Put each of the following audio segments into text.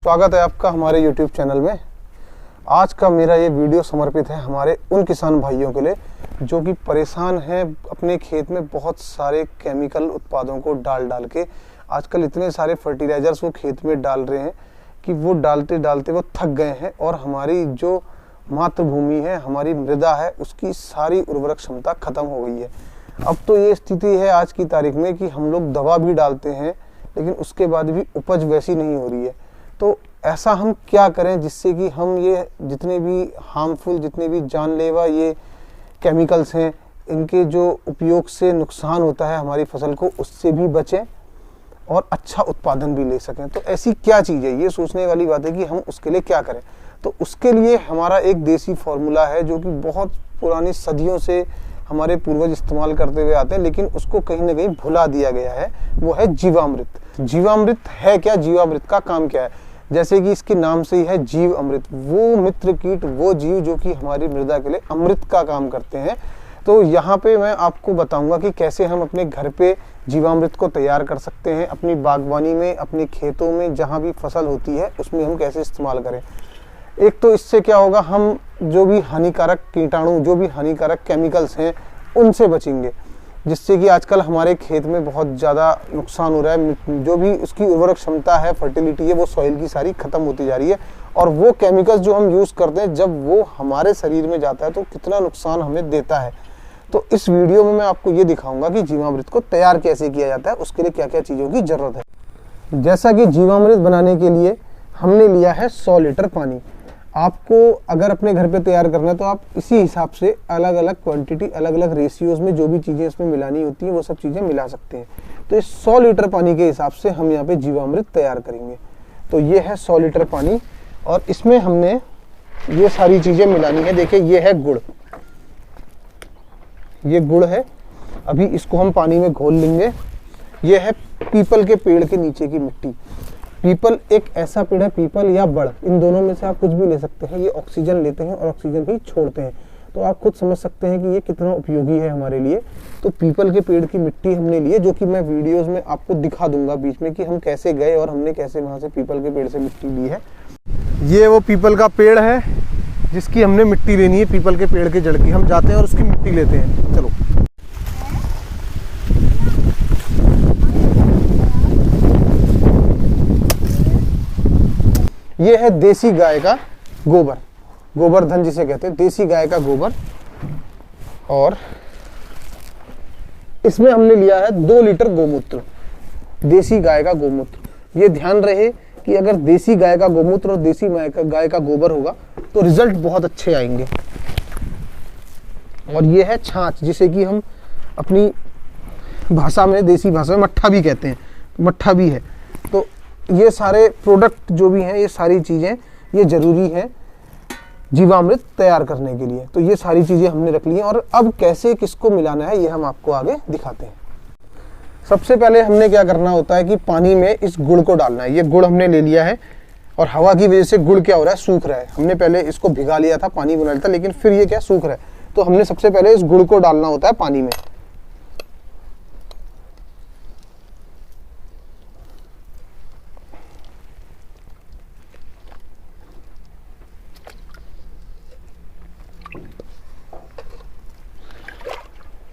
स्वागत है आपका हमारे YouTube चैनल में। आज का मेरा ये वीडियो समर्पित है हमारे उन किसान भाइयों के लिए जो कि परेशान हैं अपने खेत में बहुत सारे केमिकल उत्पादों को डाल के। आजकल इतने सारे फर्टिलाइजर्स वो खेत में डाल रहे हैं कि वो डालते डालते वो थक गए हैं और हमारी जो मातृभूमि है, हमारी मृदा है, उसकी सारी उर्वरक क्षमता खत्म हो गई है। अब तो ये स्थिति है आज की तारीख में कि हम लोग दवा भी डालते हैं लेकिन उसके बाद भी उपज वैसी नहीं हो रही है। तो ऐसा हम क्या करें जिससे कि हम ये जितने भी हार्मफुल, जितने भी जानलेवा ये केमिकल्स हैं, इनके जो उपयोग से नुकसान होता है हमारी फसल को, उससे भी बचें और अच्छा उत्पादन भी ले सकें। तो ऐसी क्या चीज़ है, ये सोचने वाली बात है कि हम उसके लिए क्या करें। तो उसके लिए हमारा एक देसी फॉर्मूला है जो कि बहुत पुरानी सदियों से हमारे पूर्वज इस्तेमाल करते हुए आते हैं, लेकिन उसको कहीं ना कहीं भुला दिया गया है। वो है जीवामृत। जीवामृत है क्या, जीवामृत का काम क्या है? जैसे कि इसके नाम से ही है जीव अमृत, वो मित्र कीट, वो जीव जो कि हमारी मृदा के लिए अमृत का काम करते हैं। तो यहाँ पे मैं आपको बताऊंगा कि कैसे हम अपने घर पे जीवामृत को तैयार कर सकते हैं, अपनी बागवानी में, अपने खेतों में, जहाँ भी फसल होती है उसमें हम कैसे इस्तेमाल करें। एक तो इससे क्या होगा, हम जो भी हानिकारक कीटाणु, जो भी हानिकारक केमिकल्स हैं उनसे बचेंगे, जिससे कि आजकल हमारे खेत में बहुत ज़्यादा नुकसान हो रहा है। जो भी उसकी उर्वरक क्षमता है, फर्टिलिटी है, वो सॉइल की सारी खत्म होती जा रही है। और वो केमिकल्स जो हम यूज़ करते हैं जब वो हमारे शरीर में जाता है तो कितना नुकसान हमें देता है। तो इस वीडियो में मैं आपको ये दिखाऊंगा कि जीवामृत को तैयार कैसे किया जाता है, उसके लिए क्या क्या चीज़ों की ज़रूरत है। जैसा कि जीवामृत बनाने के लिए हमने लिया है 100 लीटर पानी। आपको अगर अपने घर पे तैयार करना है तो आप इसी हिसाब से अलग अलग क्वांटिटी, अलग अलग रेशियोज में जो भी चीज़ें इसमें मिलानी होती हैं वो सब चीज़ें मिला सकते हैं। तो इस 100 लीटर पानी के हिसाब से हम यहाँ पे जीवामृत तैयार करेंगे। तो ये है 100 लीटर पानी और इसमें हमने ये सारी चीज़ें मिलानी है। देखिए ये है गुड़, ये गुड़ है। अभी इसको हम पानी में घोल लेंगे। ये है पीपल के पेड़ के नीचे की मिट्टी। पीपल एक ऐसा पेड़ है, पीपल या बड़, इन दोनों में से आप कुछ भी ले सकते हैं। ये ऑक्सीजन लेते हैं और ऑक्सीजन भी छोड़ते हैं। तो आप खुद समझ सकते हैं कि ये कितना उपयोगी है हमारे लिए। तो पीपल के पेड़ की मिट्टी हमने ली है, जो कि मैं वीडियोस में आपको दिखा दूंगा बीच में कि हम कैसे गए और हमने कैसे वहाँ से पीपल के पेड़ से मिट्टी ली है। ये वो पीपल का पेड़ है जिसकी हमने मिट्टी लेनी है, पीपल के पेड़ के जड़ की। हम जाते हैं और उसकी मिट्टी लेते हैं। चलो। ये है देसी गाय का गोबर, गोवर्धन जिसे कहते हैं, देसी गाय का गोबर। और इसमें हमने लिया है 2 लीटर गोमूत्र, देसी गाय का गोमूत्र। ये ध्यान रहे कि अगर देसी गाय का गोमूत्र और देसी गाय का गोबर होगा तो रिजल्ट बहुत अच्छे आएंगे। और ये है छाछ, जिसे कि हम अपनी भाषा में, देसी भाषा में मट्ठा भी कहते हैं, मट्ठा भी है। तो ये सारे प्रोडक्ट जो भी हैं, ये सारी चीज़ें ये ज़रूरी है जीवामृत तैयार करने के लिए। तो ये सारी चीज़ें हमने रख ली हैं और अब कैसे किसको मिलाना है ये हम आपको आगे दिखाते हैं। सबसे पहले हमने क्या करना होता है कि पानी में इस गुड़ को डालना है। ये गुड़ हमने ले लिया है और हवा की वजह से गुड़ क्या हो रहा है, सूख रहा है। हमने पहले इसको भिगा लिया था, पानी बना लिया था, लेकिन फिर ये क्या सूख रहा है। तो हमने सबसे पहले इस गुड़ को डालना होता है पानी में।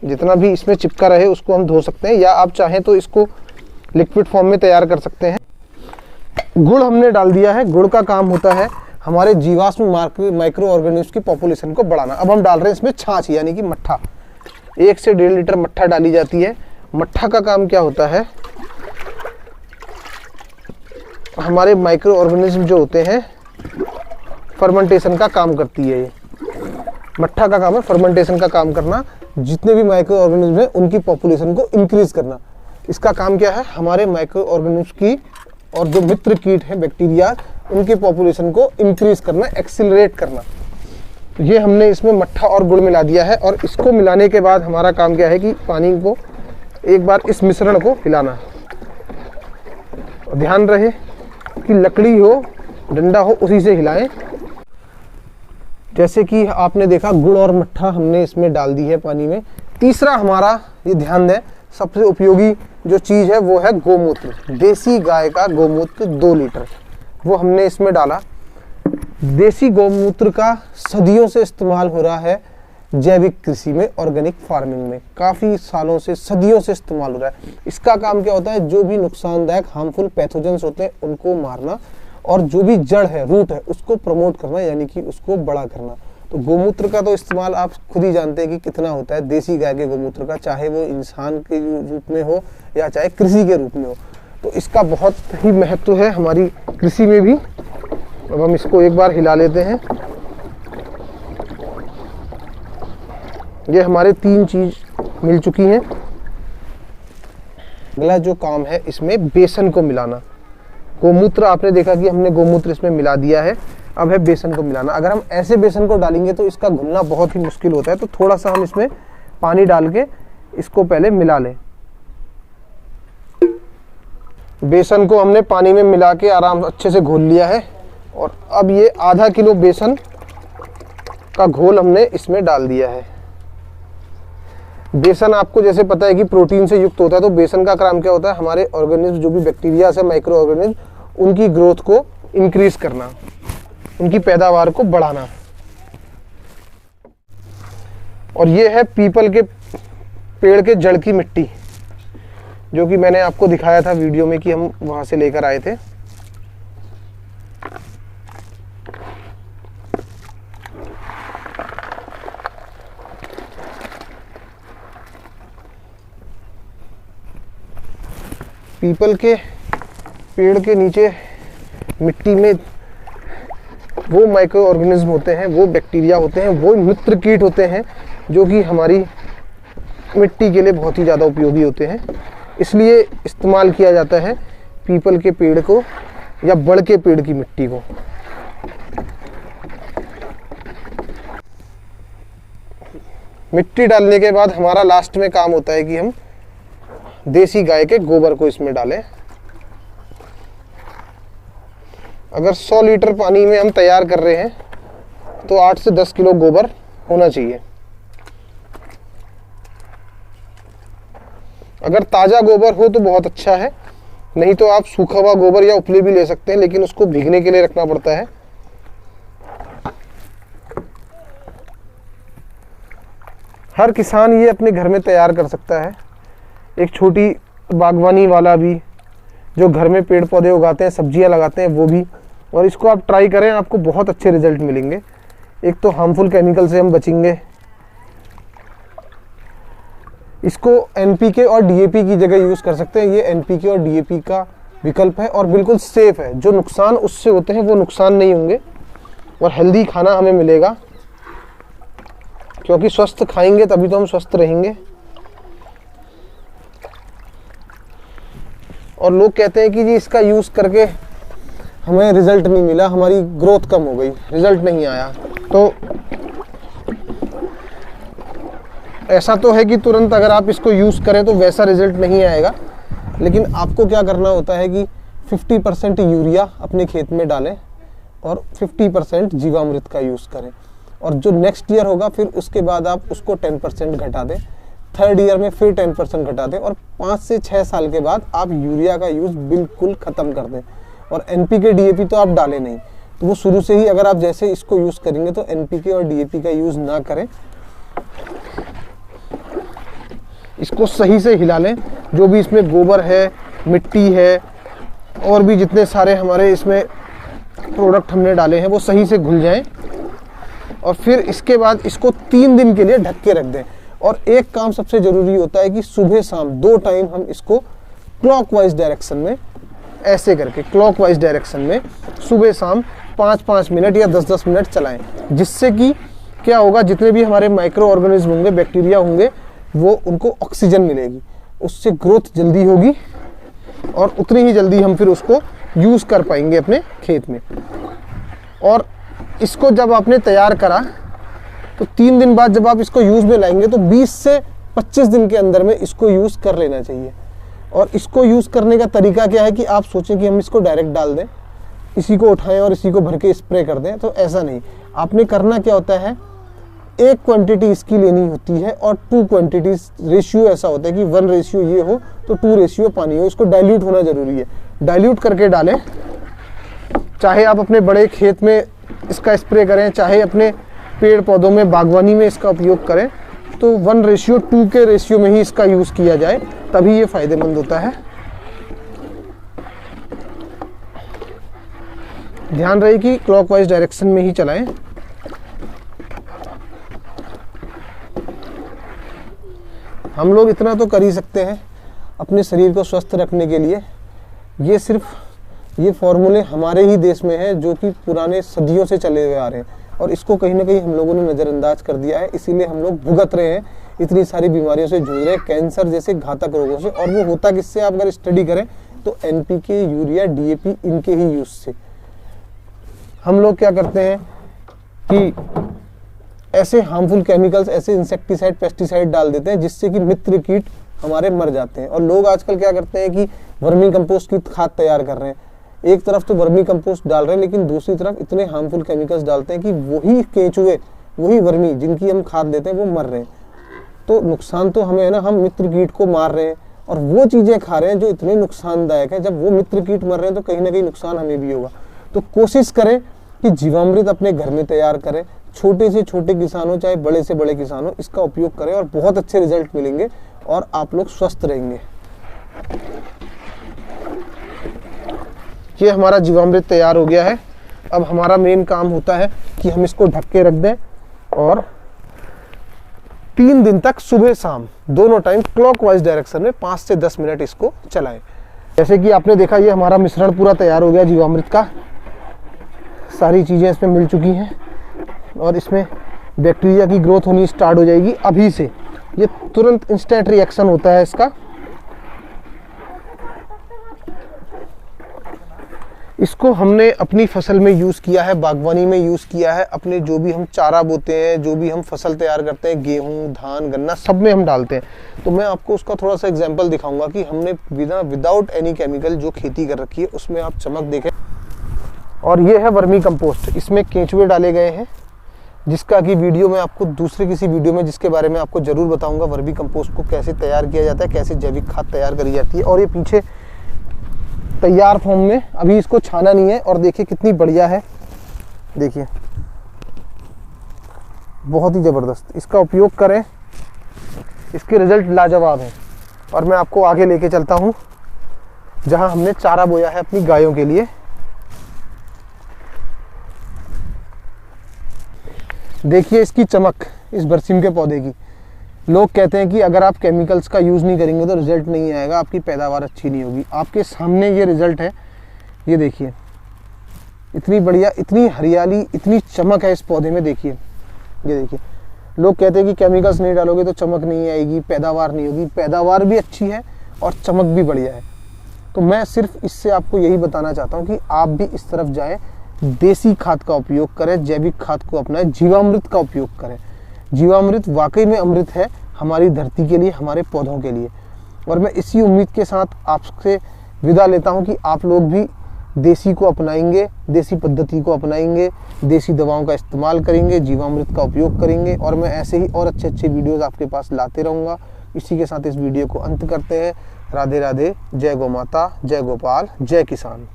जितना भी इसमें चिपका रहे उसको हम धो सकते हैं, या आप चाहें तो इसको लिक्विड फॉर्म में तैयार कर सकते हैं। गुड़ हमने डाल दिया है। गुड़ का काम होता है हमारे जीवाश्म माइक्रो ऑर्गेनिज्म की पॉपुलेशन को बढ़ाना। अब हम डाल रहे हैं इसमें छाछ, यानी कि मट्ठा। 1 से 1.5 लीटर मट्ठा डाली जाती है। मट्ठा का काम क्या होता है, हमारे माइक्रो ऑर्गेनिज्म जो होते हैं फर्मेंटेशन का काम करती है। ये मट्ठा का काम है फर्मेंटेशन का काम करना, जितने भी माइक्रो ऑर्गेनिज्म है उनकी पॉपुलेशन को इंक्रीज करना। इसका काम क्या है, हमारे माइक्रो ऑर्गेनिज्म की और जो मित्र कीट है, बैक्टीरिया, उनकी पॉपुलेशन को इंक्रीज करना, एक्सिलरेट करना। तो ये हमने इसमें मट्ठा और गुड़ मिला दिया है। और इसको मिलाने के बाद हमारा काम क्या है कि पानी को एक बार इस मिश्रण को हिलाना। और ध्यान रहे कि लकड़ी हो, डंडा हो, उसी से हिलाएं। जैसे कि आपने देखा गुड़ और मट्ठा हमने इसमें डाल दी है पानी में। तीसरा हमारा, ये ध्यान दें, सबसे उपयोगी जो चीज़ है वो है गोमूत्र। देसी गाय का गोमूत्र 2 लीटर। वो हमने इसमें डाला। देसी गौमूत्र का सदियों से इस्तेमाल हो रहा है जैविक कृषि में, ऑर्गेनिक फार्मिंग में काफ़ी सालों से, सदियों से इस्तेमाल हो रहा है। इसका काम क्या होता है, जो भी नुकसानदायक हार्मफुल पैथोजेंस होते हैं उनको मारना, और जो भी जड़ है, रूट है, उसको प्रमोट करना, यानी कि उसको बड़ा करना। तो गोमूत्र का तो इस्तेमाल आप खुद ही जानते हैं कि कितना होता है देसी गाय के गोमूत्र का, चाहे वो इंसान के रूप में हो या चाहे कृषि के रूप में हो। तो इसका बहुत ही महत्व है हमारी कृषि में भी। अब हम इसको एक बार हिला लेते हैं। ये हमारे 3 चीज मिल चुकी हैं। अगला जो काम है इसमें बेसन को मिलाना। गोमूत्र आपने देखा कि हमने गोमूत्र इसमें मिला दिया है, अब है बेसन को मिलाना। अगर हम ऐसे बेसन को डालेंगे तो इसका घुलना बहुत ही मुश्किल होता है, तो थोड़ा सा हम इसमें पानी डाल के इसको पहले मिला लें। बेसन को हमने पानी में मिला के आराम से अच्छे से घोल लिया है, और अब ये आधा किलो बेसन का घोल हमने इसमें डाल दिया है। बेसन आपको जैसे पता है कि प्रोटीन से युक्त होता है, तो बेसन का काम क्या होता है, हमारे ऑर्गेनिज्म जो भी बैक्टीरिया से माइक्रो ऑर्गेनिज्म, उनकी ग्रोथ को इंक्रीज करना, उनकी पैदावार को बढ़ाना। और ये है पीपल के पेड़ के जड़ की मिट्टी, जो कि मैंने आपको दिखाया था वीडियो में कि हम वहां से लेकर आए थे। पीपल के पेड़ के नीचे मिट्टी में वो माइक्रो ऑर्गेनिज्म होते हैं, वो बैक्टीरिया होते हैं, वो मित्र कीट होते हैं जो कि हमारी मिट्टी के लिए बहुत ही ज़्यादा उपयोगी होते हैं। इसलिए इस्तेमाल किया जाता है पीपल के पेड़ को या बड़ के पेड़ की मिट्टी को। मिट्टी डालने के बाद हमारा लास्ट में काम होता है कि हम देसी गाय के गोबर को इसमें डालें। अगर 100 लीटर पानी में हम तैयार कर रहे हैं तो 8 से 10 किलो गोबर होना चाहिए। अगर ताज़ा गोबर हो तो बहुत अच्छा है, नहीं तो आप सूखा हुआ गोबर या उपले भी ले सकते हैं, लेकिन उसको भीगने के लिए रखना पड़ता है। हर किसान ये अपने घर में तैयार कर सकता है। एक छोटी बागवानी वाला भी जो घर में पेड़ पौधे उगाते हैं, सब्जियां लगाते हैं, वो भी। और इसको आप ट्राई करें, आपको बहुत अच्छे रिजल्ट मिलेंगे। एक तो हार्मफुल केमिकल से हम बचेंगे। इसको एनपीके और डीएपी की जगह यूज़ कर सकते हैं। ये एनपीके और डीएपी का विकल्प है और बिल्कुल सेफ है। जो नुकसान उससे होते हैं वो नुकसान नहीं होंगे, और हेल्दी खाना हमें मिलेगा, क्योंकि स्वस्थ खाएंगे तभी तो हम स्वस्थ रहेंगे। और लोग कहते हैं कि जी इसका यूज़ करके हमें रिजल्ट नहीं मिला, हमारी ग्रोथ कम हो गई, रिजल्ट नहीं आया। तो ऐसा तो है कि तुरंत अगर आप इसको यूज़ करें तो वैसा रिजल्ट नहीं आएगा, लेकिन आपको क्या करना होता है कि 50% यूरिया अपने खेत में डालें और 50% जीवामृत का यूज़ करें। और जो नेक्स्ट ईयर होगा फिर उसके बाद आप उसको 10% घटा दें, 3rd ईयर में फिर 10% घटा दें, और 5 से 6 साल के बाद आप यूरिया का यूज़ बिल्कुल ख़त्म कर दें। और एनपीके डीएपी तो आप डालें नहीं, तो वो शुरू से ही अगर आप जैसे इसको यूज़ करेंगे तो एनपीके और डीएपी का यूज़ ना करें। इसको सही से हिला लें। जो भी इसमें गोबर है, मिट्टी है, और भी जितने सारे हमारे इसमें प्रोडक्ट हमने डाले हैं वो सही से घुल जाएं। और फिर इसके बाद इसको 3 दिन के लिए ढक के रख दें। और एक काम सबसे ज़रूरी होता है कि सुबह शाम 2 टाइम हम इसको क्लॉकवाइज डायरेक्शन में, ऐसे करके क्लॉकवाइज डायरेक्शन में सुबह शाम 5-5 मिनट या 10-10 मिनट चलाएं। जिससे कि क्या होगा, जितने भी हमारे माइक्रो ऑर्गेनिज्म होंगे, बैक्टीरिया होंगे, वो उनको ऑक्सीजन मिलेगी, उससे ग्रोथ जल्दी होगी, और उतनी ही जल्दी हम फिर उसको यूज़ कर पाएंगे अपने खेत में। और इसको जब आपने तैयार करा तो 3 दिन बाद जब आप इसको यूज़ में लाएंगे तो 20 से 25 दिन के अंदर में इसको यूज़ कर लेना चाहिए। और इसको यूज़ करने का तरीका क्या है कि आप सोचें कि हम इसको डायरेक्ट डाल दें, इसी को उठाएं और इसी को भर के स्प्रे कर दें, तो ऐसा नहीं। आपने करना क्या होता है, एक क्वांटिटी इसकी लेनी होती है और 2 क्वांटिटीज रेशियो ऐसा होता है कि 1 रेशियो ये हो तो 2 रेशियो पानी हो। इसको डाइल्यूट होना ज़रूरी है। डाइल्यूट करके डालें, चाहे आप अपने बड़े खेत में इसका स्प्रे करें, चाहे अपने पेड़ पौधों में, बागवानी में इसका उपयोग करें, तो 1:2 के रेशियो में ही इसका यूज़ किया जाए, तभी ये फ़ायदेमंद होता है। ध्यान रहे कि क्लॉकवाइज डायरेक्शन में ही चलाएं। हम लोग इतना तो कर ही सकते हैं अपने शरीर को स्वस्थ रखने के लिए। ये फॉर्मूले हमारे ही देश में हैं, जो कि पुराने सदियों से चले हुए आ रहे हैं, और इसको कहीं ना कहीं हम लोगों ने नज़रअंदाज कर दिया है। इसीलिए हम लोग भुगत रहे हैं, इतनी सारी बीमारियों से जूझ रहे हैं, कैंसर जैसे घातक रोगों से। और वो होता किससे, आप अगर स्टडी करें तो NPK, यूरिया, DAP इनके ही यूज से। हम लोग क्या करते हैं कि ऐसे हार्मफुल केमिकल्स, ऐसे इंसेक्टिसाइड, पेस्टिसाइड डाल देते हैं जिससे कि मित्र कीट हमारे मर जाते हैं। और लोग आजकल क्या करते हैं कि वर्मी कंपोस्ट की खाद तैयार कर रहे हैं। एक तरफ तो वर्मी कंपोस्ट डाल रहे हैं, लेकिन दूसरी तरफ इतने हार्मफुल केमिकल्स डालते हैं कि वही केंचुए, वही वर्मी जिनकी हम खाद देते हैं, वो मर रहे हैं। तो नुकसान तो हमें है ना, हम मित्र कीट को मार रहे हैं और वो चीज़ें खा रहे हैं जो इतने नुकसानदायक है। जब वो मित्र कीट मर रहे हैं तो कहीं ना कहीं नुकसान हमें भी होगा। तो कोशिश करें कि जीवामृत अपने घर में तैयार करें। छोटे से छोटे किसान हो, चाहे बड़े से बड़े किसान हो, इसका उपयोग करें और बहुत अच्छे रिजल्ट मिलेंगे और आप लोग स्वस्थ रहेंगे। ये हमारा जीवामृत तैयार हो गया है। अब हमारा मेन काम होता है कि हम इसको ढक के रख दें और 3 दिन तक सुबह शाम दोनों टाइम क्लॉकवाइज डायरेक्शन में 5 से 10 मिनट इसको चलाएं। जैसे कि आपने देखा, ये हमारा मिश्रण पूरा तैयार हो गया जीवामृत का। सारी चीज़ें इसमें मिल चुकी हैं और इसमें बैक्टीरिया की ग्रोथ होनी स्टार्ट हो जाएगी अभी से। ये तुरंत इंस्टेंट रिएक्शन होता है इसका। इसको हमने अपनी फसल में यूज़ किया है, बागवानी में यूज़ किया है, अपने जो भी हम चारा बोते हैं, जो भी हम फसल तैयार करते हैं, गेहूं, धान, गन्ना, सब में हम डालते हैं। तो मैं आपको उसका थोड़ा सा एग्जांपल दिखाऊंगा कि हमने विदाउट एनी केमिकल जो खेती कर रखी है उसमें आप चमक देखें। और ये है वर्मी कंपोस्ट, इसमें केंचुए डाले गए हैं, जिसका कि वीडियो मैं आपको दूसरे किसी वीडियो में जिसके बारे में आपको ज़रूर बताऊंगा, वर्मी कंपोस्ट को कैसे तैयार किया जाता है, कैसे जैविक खाद तैयार करी जाती है। और ये पीछे तैयार फॉर्म में, अभी इसको छाना नहीं है। और देखिए कितनी बढ़िया है, देखिए बहुत ही ज़बरदस्त। इसका उपयोग करें, इसके रिजल्ट लाजवाब हैं। और मैं आपको आगे लेके चलता हूँ जहाँ हमने चारा बोया है अपनी गायों के लिए। देखिए इसकी चमक, इस बरसीम के पौधे की। लोग कहते हैं कि अगर आप केमिकल्स का यूज़ नहीं करेंगे तो रिज़ल्ट नहीं आएगा, आपकी पैदावार अच्छी नहीं होगी। आपके सामने ये रिज़ल्ट है, ये देखिए इतनी बढ़िया, इतनी हरियाली, इतनी चमक है इस पौधे में। देखिए ये देखिए, लोग कहते हैं कि केमिकल्स नहीं डालोगे तो चमक नहीं आएगी, पैदावार नहीं होगी। पैदावार भी अच्छी है और चमक भी बढ़िया है। तो मैं सिर्फ इससे आपको यही बताना चाहता हूँ कि आप भी इस तरफ जाएँ, देसी खाद का उपयोग करें, जैविक खाद को अपनाएं, जीवामृत का उपयोग करें। जीवामृत वाकई में अमृत है हमारी धरती के लिए, हमारे पौधों के लिए। और मैं इसी उम्मीद के साथ आपसे विदा लेता हूं कि आप लोग भी देसी को अपनाएंगे, देसी पद्धति को अपनाएंगे, देसी दवाओं का इस्तेमाल करेंगे, जीवामृत का उपयोग करेंगे। और मैं ऐसे ही और अच्छे अच्छे वीडियोज़ आपके पास लाते रहूँगा। इसी के साथ इस वीडियो को अंत करते हैं। राधे राधे, जय गौ माता, जय गोपाल, जय किसान।